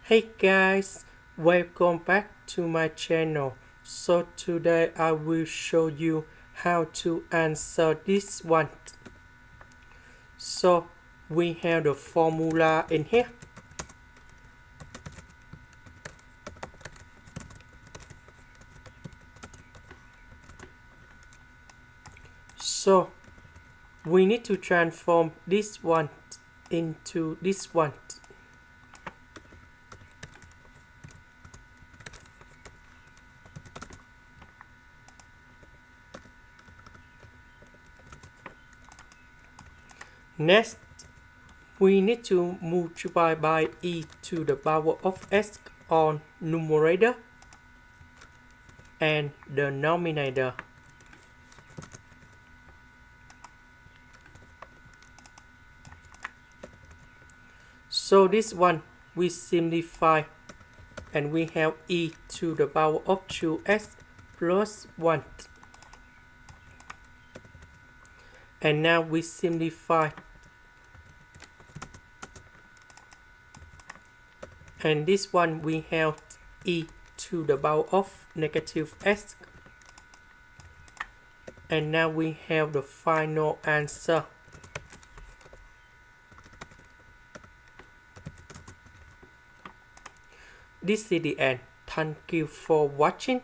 Hey guys, welcome back to my channel. So today I will show you how to answer this one. So we have the formula in here. So we need to transform this one into this one. Next, we need to multiply by e to the power of x on numerator and denominator. So this one we simplify and we have e to the power of 2x plus 1. And now we simplify. And this one we have e to the power of negative x. And now we have the final answer. This is the end. Thank you for watching.